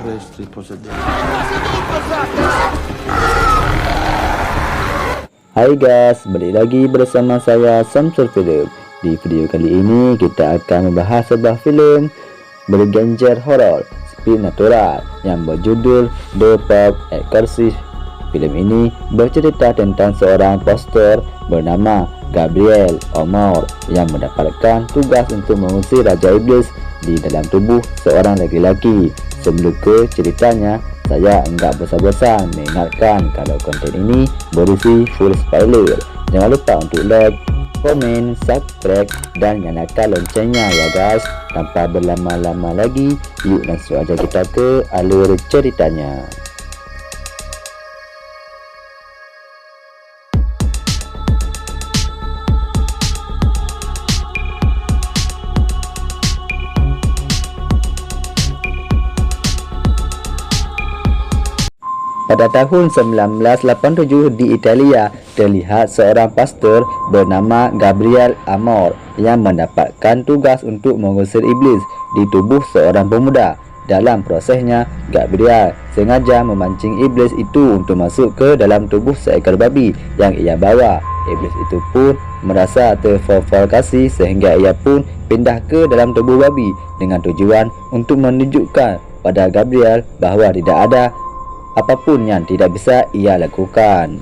resti posseduti. Hai guys, balik lagi bersama saya Samsul Film. Di video kali ini kita akan membahas sebuah filem bergenre horor supernatural yang berjudul The Pope Exorcist. Filem ini bercerita tentang seorang pastor bernama Gabriel Amor yang mendapatkan tugas untuk mengusir Raja Iblis di dalam tubuh seorang lelaki. Sebelum ke ceritanya, saya enggak bosan-bosan mengingatkan kalau konten ini berisi full spoiler. Jangan lupa untuk like, komen, subscribe dan nyalakan loncengnya ya guys. Tanpa berlama-lama lagi, yuk langsung aja kita ke alur ceritanya. Pada tahun 1987 di Italia, terlihat seorang pastor bernama Gabriel Amor yang mendapatkan tugas untuk mengusir iblis di tubuh seorang pemuda. Dalam prosesnya, Gabriel sengaja memancing iblis itu untuk masuk ke dalam tubuh seekor babi yang ia bawa. Iblis itu pun merasa terprovokasi sehingga ia pun pindah ke dalam tubuh babi dengan tujuan untuk menunjukkan pada Gabriel bahawa tidak ada apapun yang tidak bisa ia lakukan.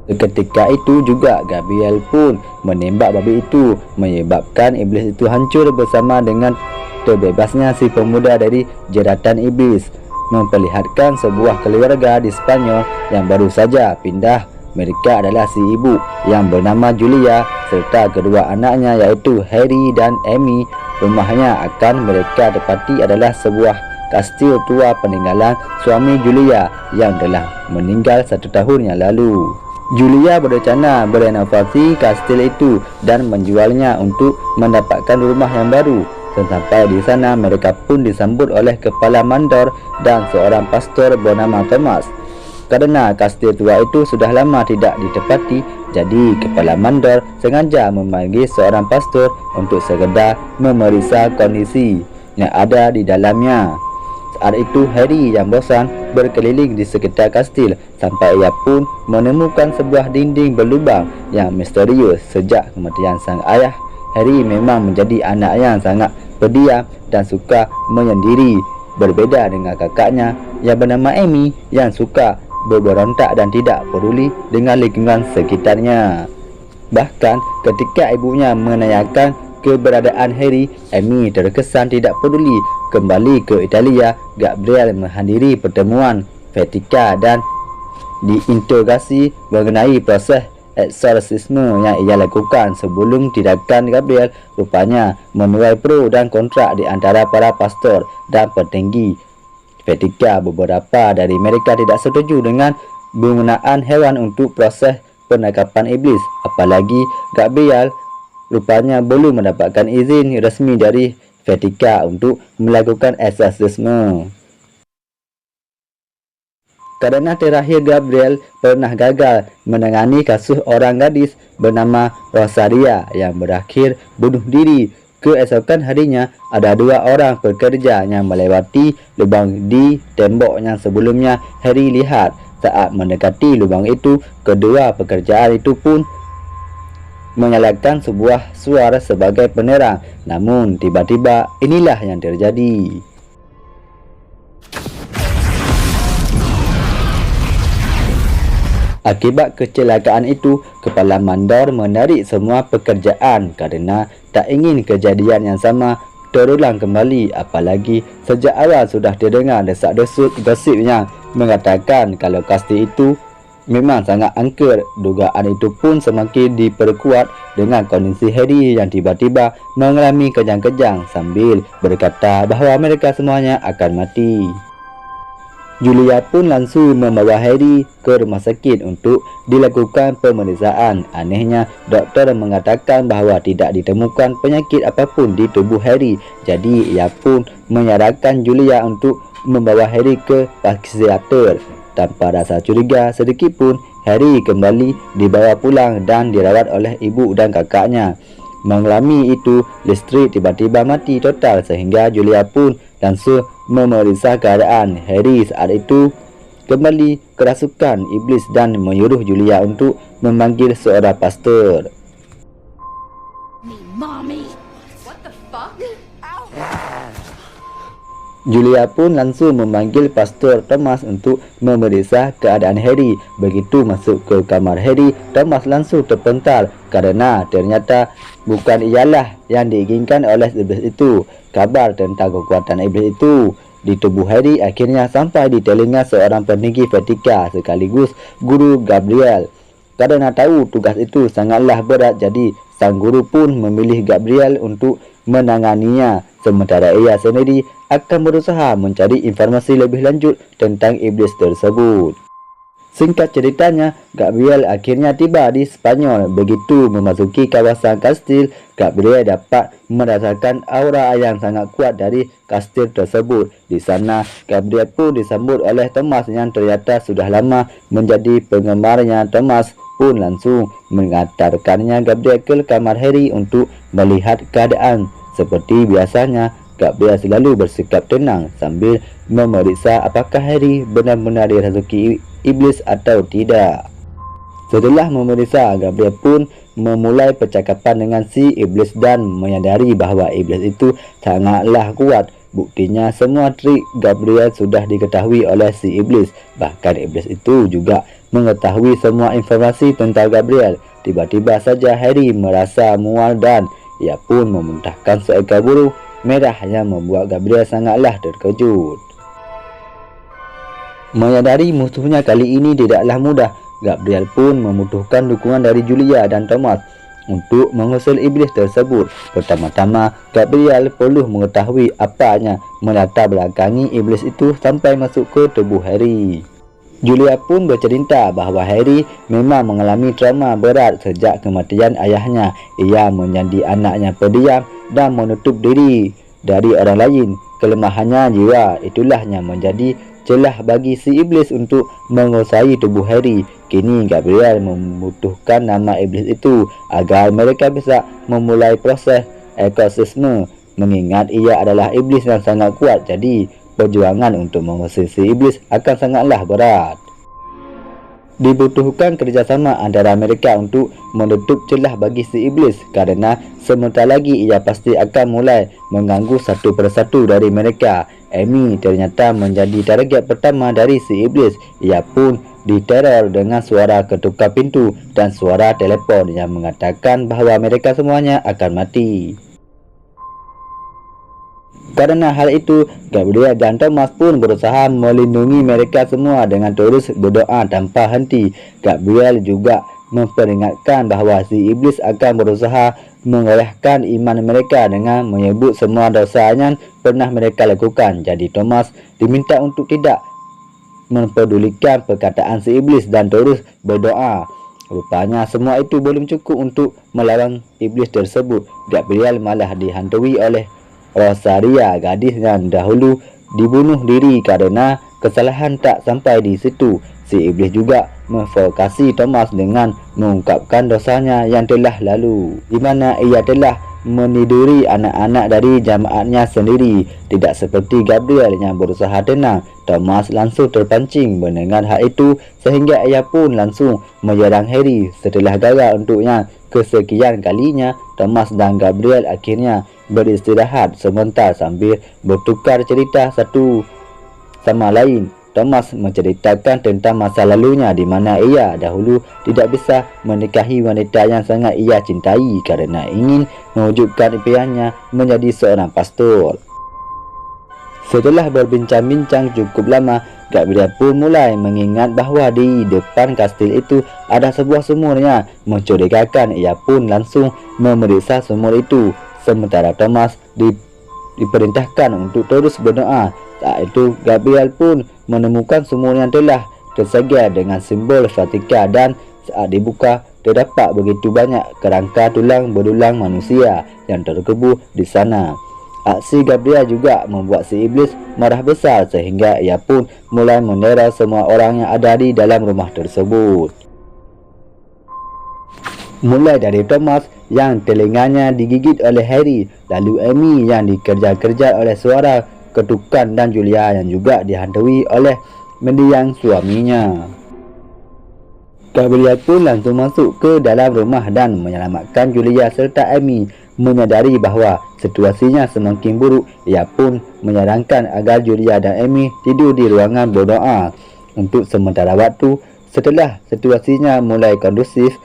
Ketika itu juga Gabriel pun menembak babi itu, menyebabkan iblis itu hancur bersama dengan terbebasnya si pemuda dari jeratan iblis, memperlihatkan sebuah keluarga di Spanyol yang baru saja pindah. Mereka adalah si ibu yang bernama Julia serta kedua anaknya yaitu Harry dan Amy. Rumahnya akan mereka tepati adalah sebuah kastil tua peninggalan suami Julia yang telah meninggal 1 tahun yang lalu. Julia berencana berenovasi kastil itu dan menjualnya untuk mendapatkan rumah yang baru. Sampai di sana mereka pun disambut oleh kepala mandor dan seorang pastor bernama Thomas. Karena kastil tua itu sudah lama tidak ditepati, jadi kepala mandor sengaja memanggil seorang pastor untuk sekedar memeriksa kondisi yang ada di dalamnya. Saat itu Harry yang bosan berkeliling di sekitar kastil sampai ia pun menemukan sebuah dinding berlubang yang misterius. Sejak kematian sang ayah, Harry memang menjadi anak yang sangat pendiam dan suka menyendiri. Berbeda dengan kakaknya yang bernama Amy yang suka berberontak dan tidak peduli dengan lingkungan sekitarnya. Bahkan ketika ibunya menanyakan keberadaan Harry, Amy terkesan tidak peduli. Kembali ke Italia, Gabriel menghadiri pertemuan Vatikan dan diinterogasi mengenai proses eksorsisme yang ia lakukan. Sebelum tindakan Gabriel, rupanya menuai pro dan kontrak di antara para pastor dan petinggi Vatikan. Beberapa dari mereka tidak setuju dengan penggunaan hewan untuk proses penangkapan iblis. Apalagi Gabriel rupanya belum mendapatkan izin resmi dari Vatikan untuk melakukan eksorsisme. Karena terakhir Gabriel pernah gagal menangani kasus orang gadis bernama Rosaria yang berakhir bunuh diri. Keesokan harinya, ada 2 orang pekerja yang melewati lubang di tembok yang sebelumnya Harry lihat. Saat mendekati lubang itu, kedua pekerjaan itu pun menyalakan sebuah suara sebagai penerang. Namun tiba-tiba inilah yang terjadi. Akibat kecelakaan itu, kepala mandor menarik semua pekerjaan kerana tak ingin kejadian yang sama terulang kembali. Apalagi sejak awal sudah terdengar desak-desuk gosip yang mengatakan kalau kastil itu memang sangat angker. Dugaan itu pun semakin diperkuat dengan kondisi Harry yang tiba-tiba mengalami kejang-kejang sambil berkata bahawa mereka semuanya akan mati. Julia pun langsung membawa Harry ke rumah sakit untuk dilakukan pemeriksaan. Anehnya, doktor mengatakan bahawa tidak ditemukan penyakit apapun di tubuh Harry. Jadi ia pun menyarankan Julia untuk membawa Harry ke psikiater. Tanpa rasa curiga sedikit pun, Harry kembali dibawa pulang dan dirawat oleh ibu dan kakaknya. Mengalami itu, listrik tiba-tiba mati total sehingga Julia pun langsung memeriksa keadaan Harry saat itu, kembali kerasukan iblis dan menyuruh Julia untuk memanggil seorang pastor. Mommy. What the fuck? Julia pun langsung memanggil Pastor Thomas untuk memeriksa keadaan Harry. Begitu masuk ke kamar Harry, Thomas langsung terpental kerana ternyata bukan ialah yang diinginkan oleh iblis itu. Kabar tentang kekuatan iblis itu di tubuh Harry akhirnya sampai di telinga seorang peninggi Vatikan sekaligus guru Gabriel. Kerana tahu tugas itu sangatlah berat, jadi sang guru pun memilih Gabriel untuk menanganinya, sementara ia sendiri akan berusaha mencari informasi lebih lanjut tentang iblis tersebut. Singkat ceritanya, Gabriel akhirnya tiba di Spanyol. Begitu memasuki kawasan kastil, Gabriel dapat merasakan aura yang sangat kuat dari kastil tersebut. Di sana, Gabriel pun disambut oleh Thomas yang ternyata sudah lama menjadi penggemarnya. Thomas pun langsung mengantarkannya Gabriel ke kamar Harry untuk melihat keadaan. Seperti biasanya, Gabriel selalu bersikap tenang sambil memeriksa apakah Harry benar-benar dirasuki iblis atau tidak. Setelah memeriksa, Gabriel pun memulai percakapan dengan si iblis dan menyadari bahawa iblis itu sangatlah kuat. Buktinya semua trik Gabriel sudah diketahui oleh si iblis. Bahkan iblis itu juga mengetahui semua informasi tentang Gabriel. Tiba-tiba saja Harry merasa mual dan ia pun memuntahkan seekor burung merah yang membuat Gabriel sangatlah terkejut. Menyadari musuhnya kali ini tidaklah mudah, Gabriel pun membutuhkan dukungan dari Julia dan Thomas untuk mengusir iblis tersebut. Pertama-tama, Gabriel perlu mengetahui apanya melatar belakangi iblis itu sampai masuk ke tubuh Harry. Julia pun bercerita bahawa Harry memang mengalami trauma berat sejak kematian ayahnya. Ia menjadi anaknya pendiam dan menutup diri dari orang lain. Kelemahannya jiwa itulah yang menjadi celah bagi si iblis untuk menguasai tubuh Harry. Kini Gabriel membutuhkan nama iblis itu agar mereka bisa memulai proses eksorsisme, mengingat ia adalah iblis yang sangat kuat. Jadi perjuangan untuk mengusir si iblis akan sangatlah berat. Dibutuhkan kerjasama antara mereka untuk menutup celah bagi si iblis, kerana sebentar lagi ia pasti akan mulai mengganggu satu persatu dari mereka. Amy ternyata menjadi target pertama dari si iblis. Ia pun diteror dengan suara ketukar pintu dan suara telefon yang mengatakan bahawa mereka semuanya akan mati. Karena hal itu, Gabriel dan Thomas pun berusaha melindungi mereka semua dengan terus berdoa tanpa henti. Gabriel juga memperingatkan bahawa si iblis akan berusaha mengoyahkan iman mereka dengan menyebut semua dosa yang pernah mereka lakukan. Jadi Thomas diminta untuk tidak mempedulikan perkataan si iblis dan terus berdoa. Rupanya semua itu belum cukup untuk melawan iblis tersebut. Gabriel malah dihantui oleh Rosaria, gadis yang dahulu dibunuh diri karena kesalahan. Tak sampai di situ, si iblis juga memprovokasi Thomas dengan mengungkapkan dosanya yang telah lalu, di mana ia telah meniduri anak-anak dari jamaatnya sendiri. Tidak seperti Gabriel yang berusaha tenang, Thomas langsung terpancing mendengar hal itu sehingga ia pun langsung menyerang Harry. Setelah gagal untuk yang kesekian kalinya, Thomas dan Gabriel akhirnya beristirahat sebentar sambil bertukar cerita satu sama lain. Thomas menceritakan tentang masa lalunya di mana ia dahulu tidak bisa menikahi wanita yang sangat ia cintai kerana ingin mewujudkan impiannya menjadi seorang pastor. Setelah berbincang-bincang cukup lama, Gabriel pun mulai mengingat bahawa di depan kastil itu ada sebuah sumur yang mencurigakan. Ia pun langsung memeriksa sumur itu, sementara Thomas diperintahkan untuk terus berdoa. Saat itu Gabriel pun menemukan sumur yang telah tersegar dengan simbol Vatikan, dan saat dibuka terdapat begitu banyak kerangka tulang berulang manusia yang terkubur di sana. Aksi Gabriel juga membuat si iblis marah besar sehingga ia pun mulai meneror semua orang yang ada di dalam rumah tersebut. Mulai dari Thomas yang telinganya digigit oleh Harry, lalu Amy yang dikejar-kejar oleh suara ketukan dan Julia yang juga dihantui oleh mendiang suaminya. Gabriel pun langsung masuk ke dalam rumah dan menyelamatkan Julia serta Amy. Menyadari bahawa situasinya semakin buruk, ia pun menyarankan agar Julia dan Amy tidur di ruangan berdoa untuk sementara waktu. Setelah situasinya mulai kondusif,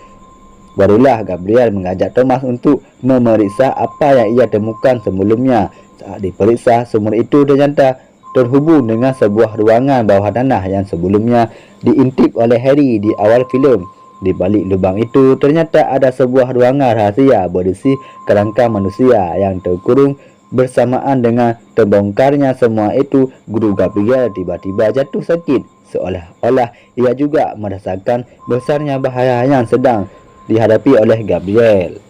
barulah Gabriel mengajak Thomas untuk memeriksa apa yang ia temukan sebelumnya. Saat diperiksa, sumur itu ternyata terhubung dengan sebuah ruangan bawah tanah yang sebelumnya diintip oleh Harry di awal filem. Di balik lubang itu ternyata ada sebuah ruangan rahasia berisi kerangka manusia yang terkurung. Bersamaan dengan terbongkarnya semua itu, guru Gabriel tiba-tiba jatuh sakit, seolah-olah ia juga merasakan besarnya bahaya yang sedang dihadapi oleh Gabriel.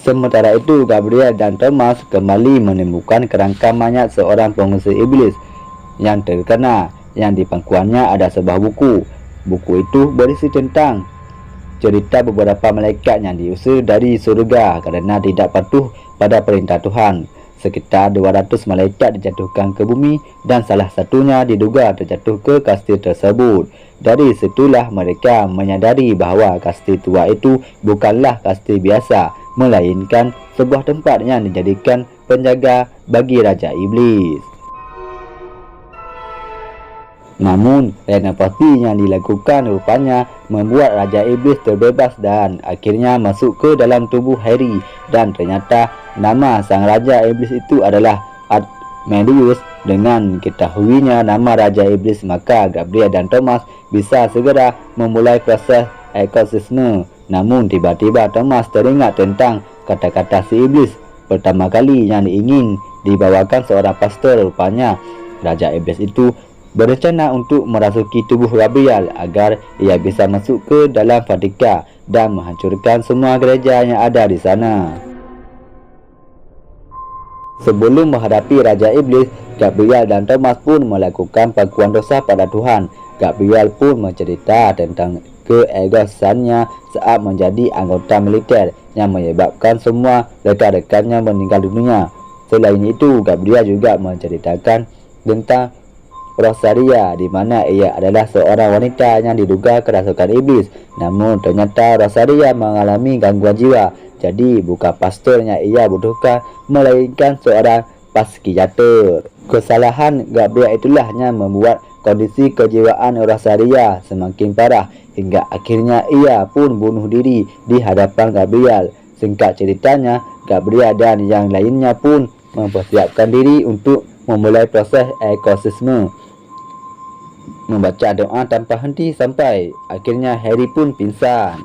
Sementara itu, Gabriel dan Thomas kembali menemukan kerangka mayat seorang pengusir iblis yang terkena. Yang di pangkuannya ada sebuah buku. Buku itu berisi tentang cerita beberapa malaikat yang diusir dari surga kerana tidak patuh pada perintah Tuhan. Sekitar 200 malaikat dijatuhkan ke bumi dan salah satunya diduga terjatuh ke kastil tersebut. Dari situlah mereka menyadari bahawa kastil tua itu bukanlah kastil biasa, melainkan sebuah tempat yang dijadikan penjaga bagi Raja Iblis. Namun, renovasi yang dilakukan rupanya membuat Raja Iblis terbebas dan akhirnya masuk ke dalam tubuh Harry. Dan ternyata nama sang Raja Iblis itu adalah Admedeus. Dengan ketahuinya nama Raja Iblis, maka Gabriel dan Thomas bisa segera memulai proses eksorsisme. Namun tiba-tiba Thomas teringat tentang kata-kata si Iblis pertama kali yang ingin dibawakan seorang pastor. Rupanya Raja Iblis itu berencana untuk merasuki tubuh Gabriel agar ia bisa masuk ke dalam Vatikan dan menghancurkan semua gereja yang ada di sana. Sebelum menghadapi Raja Iblis, Gabriel dan Thomas pun melakukan pengakuan dosa pada Tuhan. Gabriel pun mencerita tentang keegoisannya saat menjadi anggota militer yang menyebabkan semua rekan-rekannya meninggal dunia. Selain itu, Gabriel juga menceritakan tentang Rosaria, di mana ia adalah seorang wanita yang diduga kerasukan iblis. Namun ternyata Rosaria mengalami gangguan jiwa, jadi bukan pastor yang ia butuhkan, melainkan seorang psikiater. Kesalahan Gabriel itulah yang membuat kondisi kejiwaan Rosaria semakin parah, hingga akhirnya ia pun bunuh diri di hadapan Gabriel. Singkat ceritanya, Gabriel dan yang lainnya pun mempersiapkan diri untuk memulai proses eksorsisme, membaca doa tanpa henti sampai akhirnya Harry pun pingsan.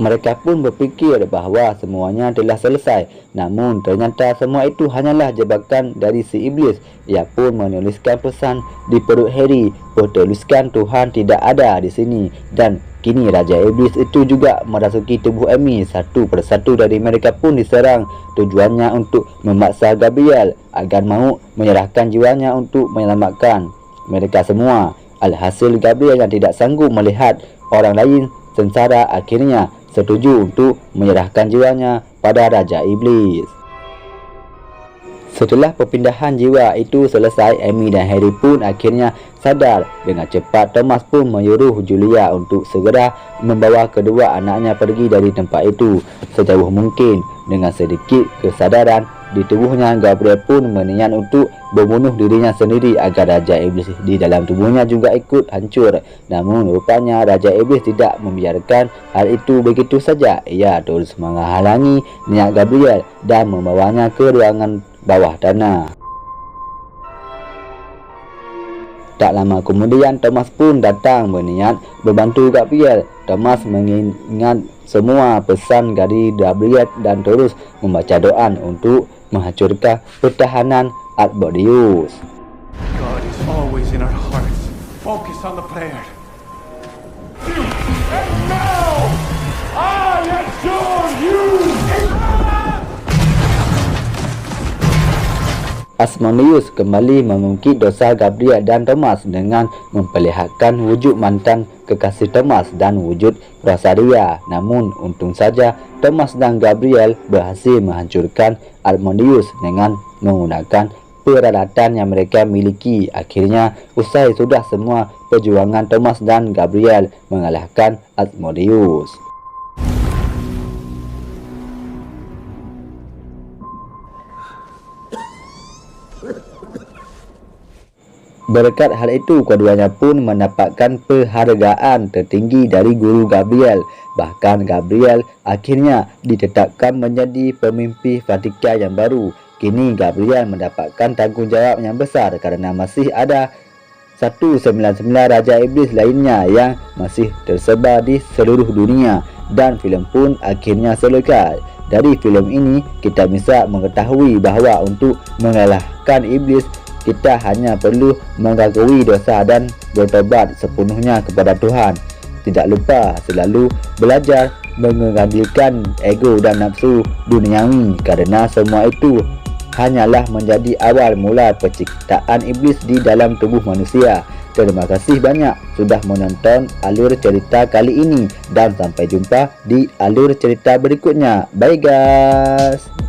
Mereka pun berfikir bahawa semuanya telah selesai. Namun ternyata semua itu hanyalah jebakan dari si iblis. Ia pun menuliskan pesan di perut Harry bertuliskan Tuhan tidak ada di sini. Dan kini Raja Iblis itu juga merasuki tubuh Amy. Satu persatu dari mereka pun diserang. Tujuannya untuk memaksa Gabriel agar mahu menyerahkan jiwanya untuk menyelamatkan mereka semua. Alhasil Gabriel yang tidak sanggup melihat orang lain sengsara akhirnya setuju untuk menyerahkan jiwanya pada Raja Iblis. Setelah perpindahan jiwa itu selesai, Amy dan Harry pun akhirnya sadar. Dengan cepat Thomas pun menyuruh Julia untuk segera membawa kedua anaknya pergi dari tempat itu sejauh mungkin. Dengan sedikit kesadaran di tubuhnya, Gabriel pun berniat untuk membunuh dirinya sendiri agar Raja Iblis di dalam tubuhnya juga ikut hancur. Namun rupanya Raja Iblis tidak membiarkan hal itu begitu saja. Ia terus menghalangi niat Gabriel dan membawanya ke ruangan bawah tanah. Tak lama kemudian Thomas pun datang berniat membantu Gabriel. Thomas mengingat semua pesan dari Gabriel dan terus membaca doa untuk menghancurkan pertahanan Admedeus. God is always in our hearts. Focus on the prayer. And now, I adjure you! Admedeus kembali mengungkit dosa Gabriel dan Thomas dengan memperlihatkan wujud mantan kekasih Thomas dan wujud Rosaria. Namun untung saja Thomas dan Gabriel berhasil menghancurkan Admedeus dengan menggunakan peralatan yang mereka miliki. Akhirnya, usai sudah semua perjuangan, Thomas dan Gabriel mengalahkan Asmodeus. Berkat hal itu, keduanya pun mendapatkan penghargaan tertinggi dari guru Gabriel. Bahkan Gabriel akhirnya ditetapkan menjadi pemimpin Vatikan yang baru. Kini Gabriel mendapatkan tanggungjawab yang besar kerana masih ada 199 Raja Iblis lainnya yang masih tersebar di seluruh dunia. Dan filem pun akhirnya selesai. Dari filem ini, kita bisa mengetahui bahawa untuk mengalahkan iblis, kita hanya perlu mengakui dosa dan bertobat sepenuhnya kepada Tuhan. Tidak lupa selalu belajar mengambilkan ego dan nafsu duniawi, kerana semua itu hanyalah menjadi awal mula penciptaan iblis di dalam tubuh manusia. Terima kasih banyak sudah menonton alur cerita kali ini, dan sampai jumpa di alur cerita berikutnya. Bye guys.